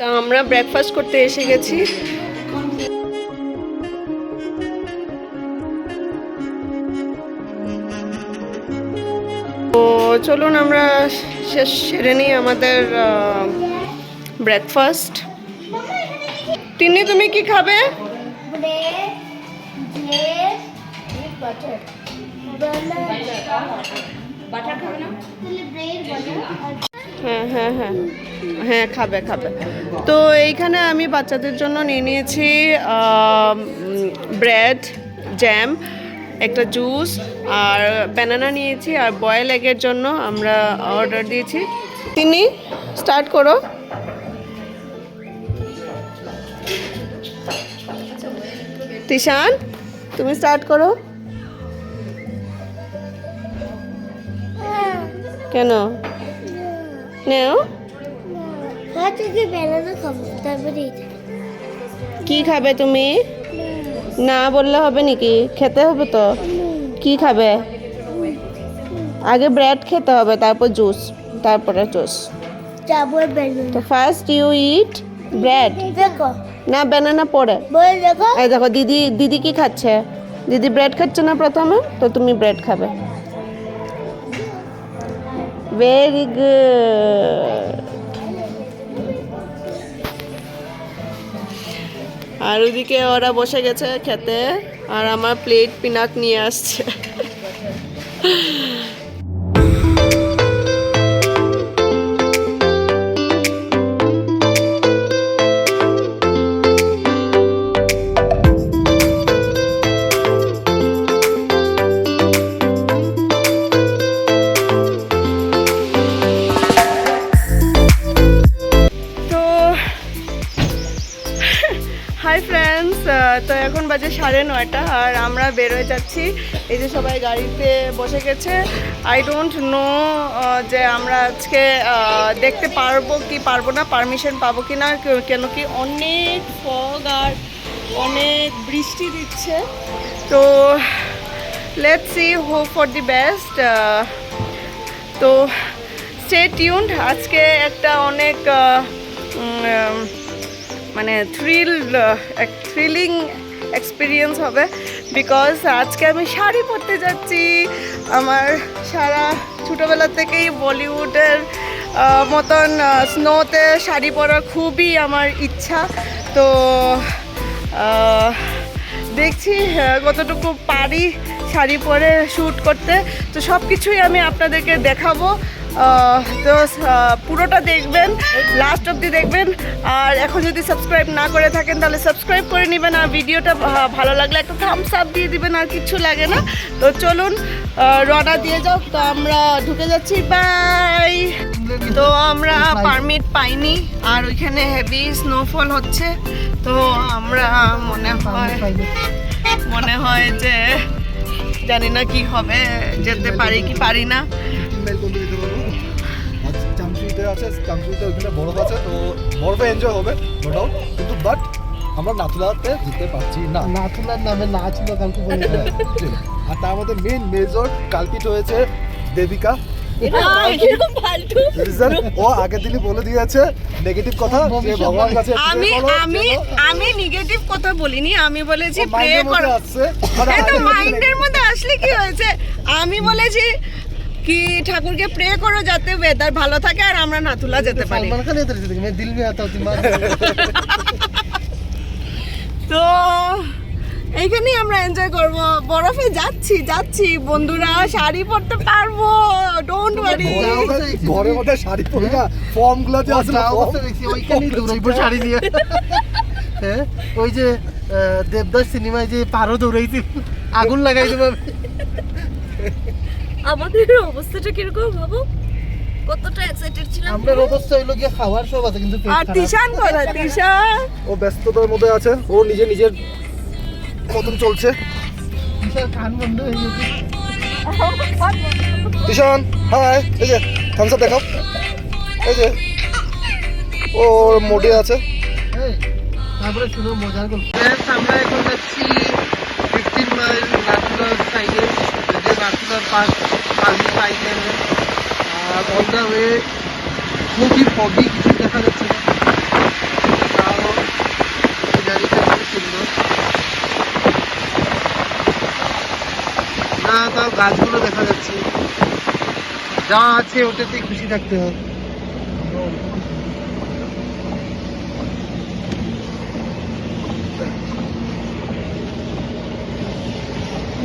তা আমরা ব্রেকফাস্ট করতে এসে গেছি। তো চলুন আমরা সেরে নিই আমাদের ব্রেকফাস্ট। তিন্নি তুমি কি খাবে? হ্যাঁ হ্যাঁ হ্যাঁ হ্যাঁ খাবে খাবে। তো এইখানে আমি বাচ্চাদের জন্য নিয়ে নিয়েছি ব্রেড, জ্যাম, একটা জুস আর ব্যানানা নিয়েছি, আর বয়েল এগের জন্য আমরা অর্ডার দিয়েছি। তিনি স্টার্ট করো। তিশান তুমি স্টার্ট করো। কেন নেও? কি খাবে তুমি? না বললে হবে নাকি? খেতে হবে তো। কি খাবে? আগে ব্রেড খেতে হবে, তারপর জুস, তারপরে জুস। তো ফার্স্ট ইউ ইট ব্রেড। না ব্যানানা পরে। এই দেখো দিদি কি খাচ্ছে? দিদি ব্রেড খাচ্ছে না প্রথমে, তো তুমি ব্রেড খাবে। Very good. আর ওদিকে ওরা বসে গেছে খেতে, আর আমার প্লেট পিনাক নিয়ে আসছে। হাই ফ্রেন্ডস, তো এখন বাজে 9:30 আর আমরা বেরোয় যাচ্ছি। এই যে সবাই গাড়িতে বসে গেছে। আই ডোন্ট নো যে আমরা আজকে দেখতে পারবো কি পারবো না, পারমিশন পাবো কি না, কেন কি অনেক ফগ আর অনেক বৃষ্টি দিচ্ছে। তো let's see, hope for the best. তো স্টে টিউনড। আজকে একটা অনেক মানে থ্রিলিং এক্সপিরিয়েন্স হবে, বিকজ আজকে আমি শাড়ি পরতে যাচ্ছি। আমার সারা ছোটোবেলা থেকেই বলিউডের মতন স্নোতে শাড়ি পরার খুবই আমার ইচ্ছা। তো দেখছি কতটুকু পারি শাড়ি পরে শ্যুট করতে। তো সব কিছুই আমি আপনাদেরকে দেখাবো। তো পুরোটা দেখবেন, লাস্ট অবধি দেখবেন। আর এখন যদি সাবস্ক্রাইব না করে থাকেন তাহলে সাবস্ক্রাইব করে নেবেন, আর ভিডিওটা ভালো লাগলে একটা থামস আপ দিয়ে দিবেন, আর কিছু লাগে না। তো চলুন রওনা দিয়ে যাও। তো আমরা ঢুকে যাচ্ছি, বাই। তো আমরা পারমিট পাইনি, আর ওইখানে হেভি স্নোফল হচ্ছে। তো আমরা মনে হয় যে জানি না কি হবে, যেতে পারি কি পারি না। বরফ আছে, তো বরফে এনজয় হবে নো ডাউট, কিন্তু বাট আমরা নাথুলাতে যেতে পারছি না। নাথুলার নামে না ছিল কালকে বলে। আর তার মধ্যে মেন মেজর কালপিট হয়েছে দেবিকা। ও আগের দিনই বলে দিয়েছে নেগেটিভ কথা, যে ভগবানের কাছে আমি নেগেটিভ কথা বলিনি, আমি বলেছি প্রে করো। এটা মাইন্ডের মধ্যে আসলে কি হয়েছে, আমি বলেছি কি ঠাকুরকে প্রে করো যাতে ওয়েদার ভালো থাকে আর আমরা নাথুলা যেতে পারি। তো এইখানেই আমরা এনজয় করব। বরফে যাচ্ছি বন্ধুরা, শাড়ি পরতে পারবো, ডোন্ট ওয়ারি। ঘরের মধ্যে শাড়ি পরে না, ফর্মগুলো যে আছে না, ওইখানেই দৌড়াইবো শাড়ি নিয়ে। হ্যাঁ, ওই যে দেবদাস সিনেমায় যে পারো দৌড়াইছিল, আগুন লাগাই দেবো। আমাদের অবস্থাটা কিরকম ভাবো, কতটা এক্সাইটেড ছিলাম। আমাদের অবস্থা হলো কি খাওয়ার সব আছে, কিন্তু আর তিশান বলা, তিশান ও ব্যস্ততার মধ্যে আছে, ও নিজের মতন চলছে। তিশান কান বন্ধ হয়ে গেছে। তিশান হাই, এই যে থামস আপ দেখাও, এই যে ওর মোডে আছে। তারপরে শুনো মজার গল্প। আমরা এখন যাচ্ছি 15 মাইল নাথুলার সাইডে, যে নাথুলার পার্ক আইল্যান্ডে। আর অন দ্য ওয়ে খুবই ফগি, কিছু দেখা যাচ্ছে না। গাছগুলো দেখা যাচ্ছে, যা আছে ওটাতেই খুশি থাকতে হবে।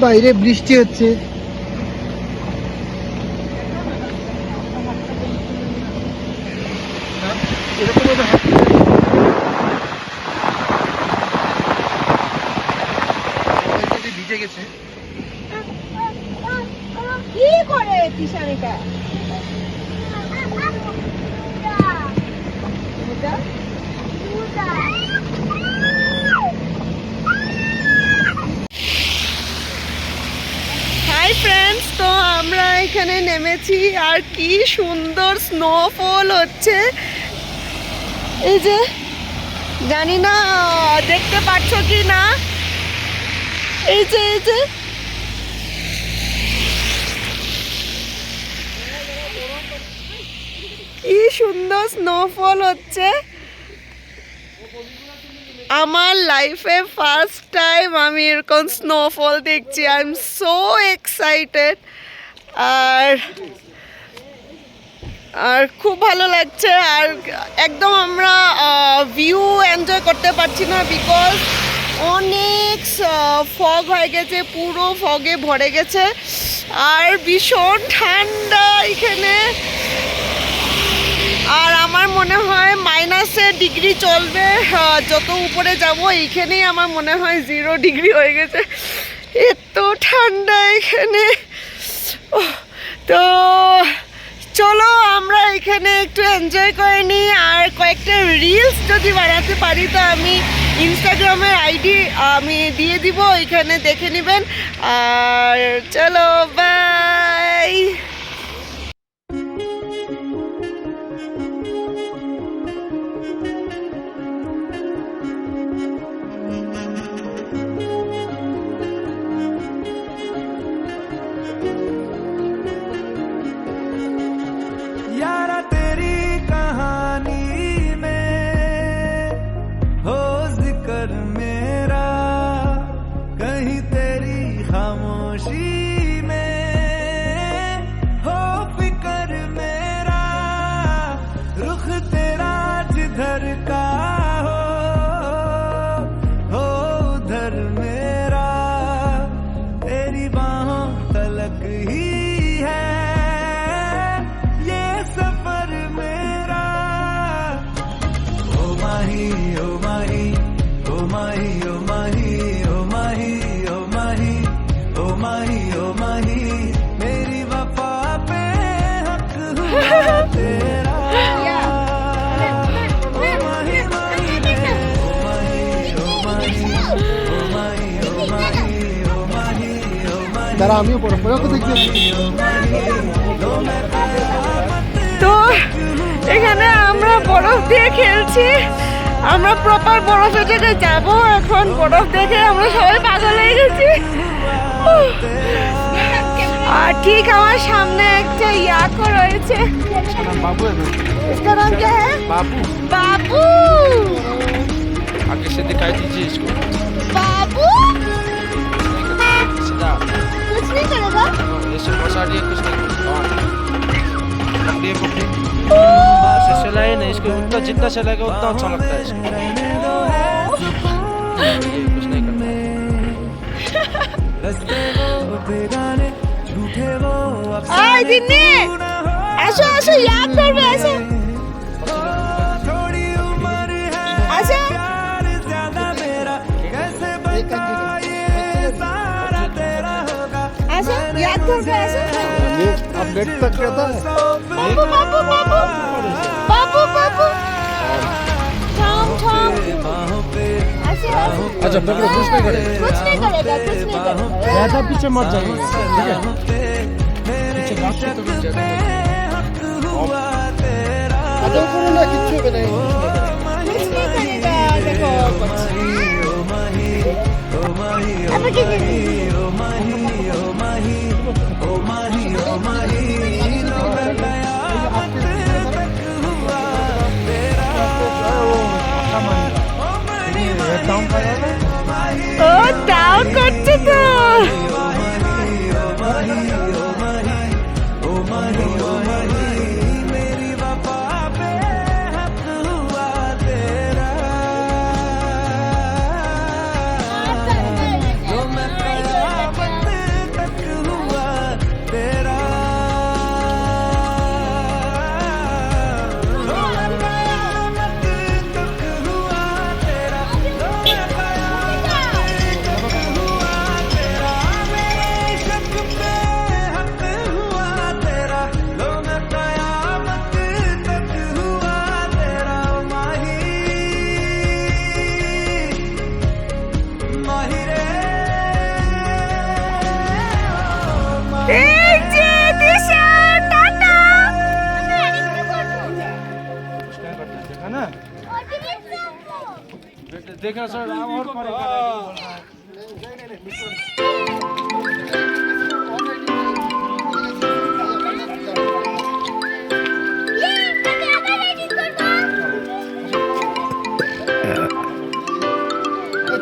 বাইরে বৃষ্টি হচ্ছে। এরকম ভাবে হাঁটতে ভিজে গেছে। কি করে কিষানিকা হাই ফ্রেন্ডস, তো আমরা এখানে নেমেছি আর কি সুন্দর স্নোফল হচ্ছে। এই যে জানি না দেখতে পাচ্ছ কি না, এই যে কি সুন্দর স্নোফল হচ্ছে। আমার লাইফে ফার্স্ট টাইম আমি এরকম স্নোফল দেখছি। আই এম সো এক্সাইটেড আর খুব ভালো লাগছে। আর একদম আমরা ভিউ এনজয় করতে পারছি না, বিকজ অনেক ফগ হয়ে গেছে, পুরো ফগে ভরে গেছে আর ভীষণ ঠান্ডা এখানে। আর আমার মনে হয় -ডিগ্রি চলবে যত উপরে যাব। এইখানেই আমার মনে হয় 0 ডিগ্রি হয়ে গেছে, এত ঠান্ডা এখানে। তো চলো আমরা এখানে একটু এনজয় করে নিই, আর কয়েকটা রিলস যদি বানাতে পারি তো আমি ইনস্টাগ্রামের আইডি আমি দিয়ে দিব, ওইখানে দেখে নেবেন। আর চলো বাই। यारा तेरी कहानी में हो जिक्र मेरा, कहीं तेरी खामोशी में हो फिक्र मेरा, रुख तेरा जिधर का हो उधर मेरा, तेरी बाहों तलक ही है सफर मेरा। ओ माही ओ माही ओ माही ओ माही ओ माही ओ माही ओ माही ओ माही, मेरी वफा पे हक हुआ तेरा। ओ माही माही रे, ओ माही ओ माही ओ माही ओ माही ओ माही ओ माही। তারা আমিও বড় তো দেখতে তো এখানে আমরা বরফ দিয়ে খেলছি, আমরা প্রপার বরফের জায়গায় যাবো এখন। বরফ দেখে আমরা সবাই পাগল হয়ে গেছি। আর ঠিক আমার সামনে একটা ইয়াকো রয়েছে। বাবু इसका नाम क्या है? বাবু बाबू। आगे से दिखाई दीजिए इसको। बाबू सीधा कुछ नहीं करेगा। ऐसे फंसा दिए, कुछ नहीं करेगा। पकड़िए ऐसे चलाए ना इसको, उतना जितना चलाएगा उतना अच्छा लगता है इसको। ये कुछ नहीं करता। आय दिन्नी ऐसे ऐसे याद कर रहे ऐसे ऐसे ऐसे याद कर रहे ऐसे। अब नेट तक रहता है। बाबू बाबू बाबू बाबू बाबू थाम थाम ऐसे ऐसे। अच्छा पकड़ो, कुछ नहीं करेगा। कुछ नहीं करेगा, कुछ नहीं करेगा। ज्यादा पीछे मत जाइए, ठीक है? पीछे बात तो रुक जाएगा। तो करो ना, किच्छु भी नहीं। कुछ नहीं करेगा, देखो कुछ। अब क्या करेंगे? ও ডাউন করছে তো। माही ओ माही ओ माही ओ माही मेरी वफा पे हक हुआ तेरा जो मैं कयामत तक हुआ तेरा जो मैं कयामत तक हुआ तेरा जो मैं कयामत तक हुआ तेरा मेरे इश्क पे हक हुआ तेरा जो मैं कयामत तक हुआ तेरा ओ माही माही रे এই যে দিশা টাটা देखा ना देखा सर और करेगा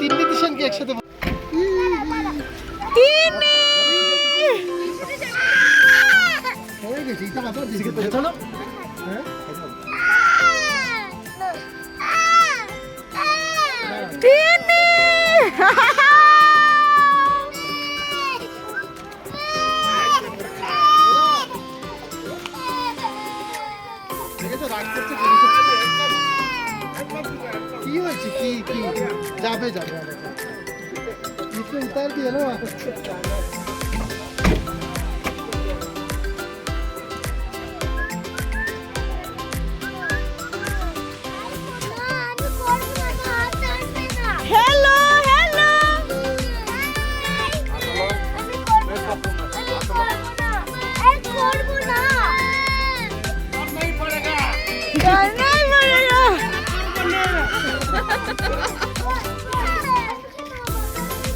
তিনটে দিশান কি একসাথে হয়ে গেছে এটা কথা দিকে চলো হ্যাঁ তিন্নি দেখেছো রাগ করছে কি হয়েছে কি কি যাবে যাবে इसको उतार दिया ना হ্যালো হ্যালো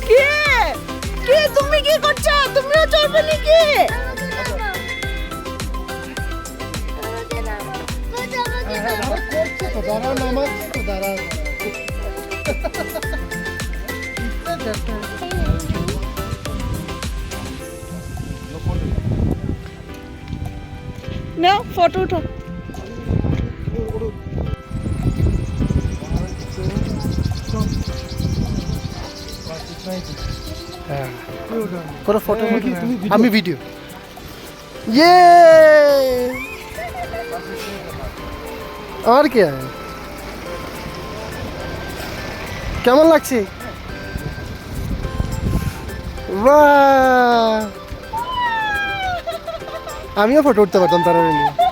কে কে তুমি কি করছো তুমিও চলবে নাকি করছে তো দাঁড়াও নামাচ্ছে তো দাঁড়াও না ফটো উঠো करो फोटो আমি ভিডিও ये और क्या है কেমন লাগছে বাহ আমিও ফটো উঠতে পারতাম তার নিয়ে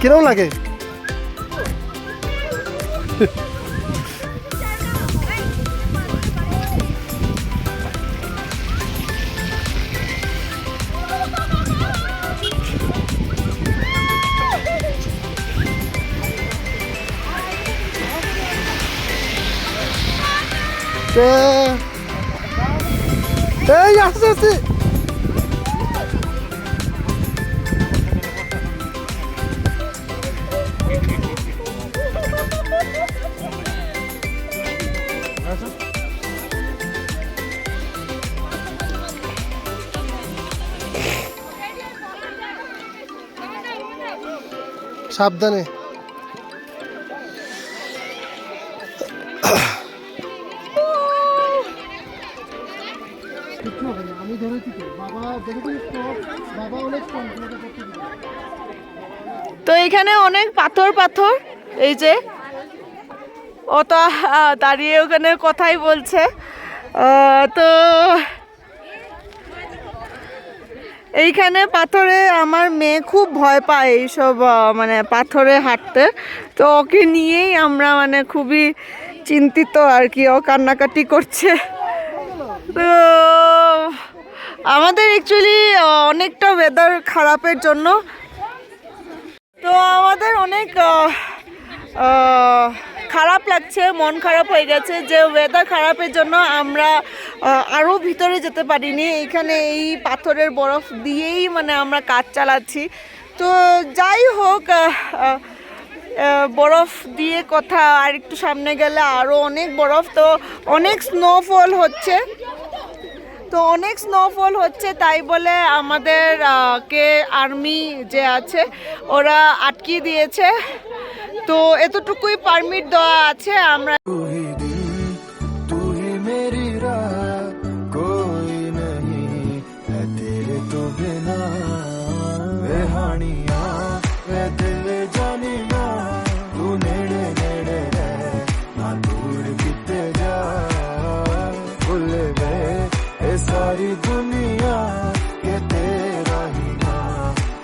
কিরকম লাগে এই আসছে আসছে সাবধানে আমি ধরেছি তো বাবা দেখেছিস তো বাবা অনেক কম তো এখানে অনেক পাথর পাথর এই যে ও তো দাঁড়িয়ে ওখানে কথাই বলছে তো এইখানে পাথরে আমার মেয়ে খুব ভয় পায় এইসব মানে পাথরে হাঁটতে তো ওকে নিয়েই আমরা মানে খুবই চিন্তিত আর কি ও কান্নাকাটি করছে তো আমাদের অ্যাকচুয়ালি অনেকটা ওয়েদার খারাপের জন্য তো আমাদের অনেক খারাপ লাগছে মন খারাপ হয়ে গেছে যে ওয়েদার খারাপের জন্য আমরা আরও ভিতরে যেতে পারিনি। এইখানে এই পাথরের বরফ দিয়েই মানে আমরা কাজ চালাচ্ছি। তো যাই হোক, বরফ দিয়ে কথা, আর একটু সামনে গেলে আরও অনেক বরফ। তো অনেক স্নোফল হচ্ছে, তাই বলে আমাদের কে আর্মি যে আছে ওরা আটকিয়ে দিয়েছে। তো এতটুকুই পারমিট দেওয়া আছে। আমরা तू ही दिल तू ही मेरी राह कोई नहीं है तेरे तो बिना वे हानिया वे दिल जानिया तू नेड़े नेड़े रह ना दूर किते जा भूल गए ये सारी दुनिया ये तेरा ही ना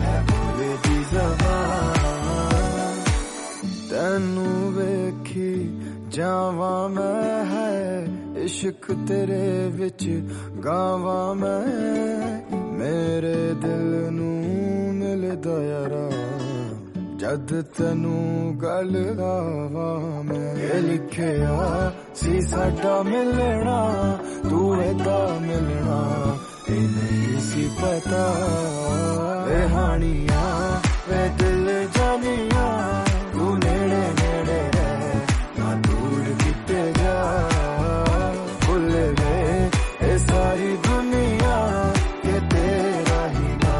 है भूले दी ज़बान तेनू वेखी जावा मैं है इश्क तेरे विच गावा मैं मेरे दिल नू मिलदा यारा जद तेनू गल गावा मैं ये लिखिया सी साडा मिलना तू एदा मिलना ये नहीं सी पता वे हानिया वे दिल जानिया तू नेड़े नेड़े रह ना दूर किते जा भूल गए ये सारी दुनिया ये तेरा ही ना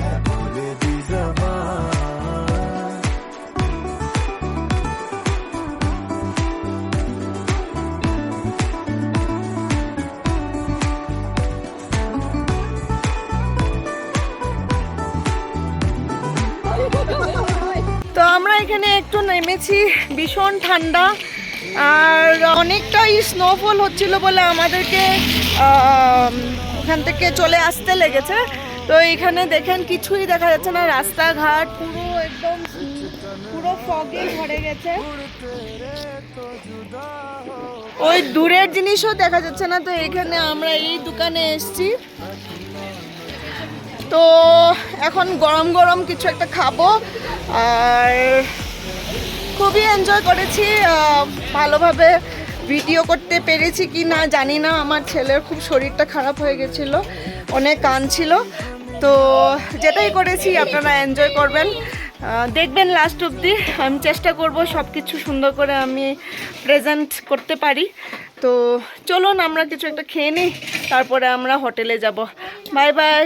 है भूले दी ज़बान তো আমরা এখানে একটু নেমেছি, ভীষণ ঠান্ডা আর অনেকটাই স্নোফল হচ্ছিল বলে আমাদেরকে ওখান থেকে চলে আসতে লেগেছে। তো এখানে দেখেন কিছুই দেখা যাচ্ছে না, রাস্তাঘাট পুরো একদম পুরো ফগে ভরে গেছে, ওই দূরের জিনিসও দেখা যাচ্ছে না। তো এখানে আমরা এই দোকানে এসেছি, তো এখন গরম গরম কিছু একটা খাবো। আর খুবই এনজয় করেছি, ভালোভাবে ভিডিও করতে পেরেছি কি না জানি না। আমার ছেলের খুব শরীরটা খারাপ হয়ে গেছিল, অনেক কাঁদছিল। তো যেটাই করেছি আপনারা এনজয় করবেন, দেখবেন লাস্ট অবধি। আমি চেষ্টা করব সব কিছু সুন্দর করে আমি প্রেজেন্ট করতে পারি। তো চলুন আমরা কিছু একটা খেয়ে নিই, তারপরে আমরা হোটেলে যাব। Bye bye.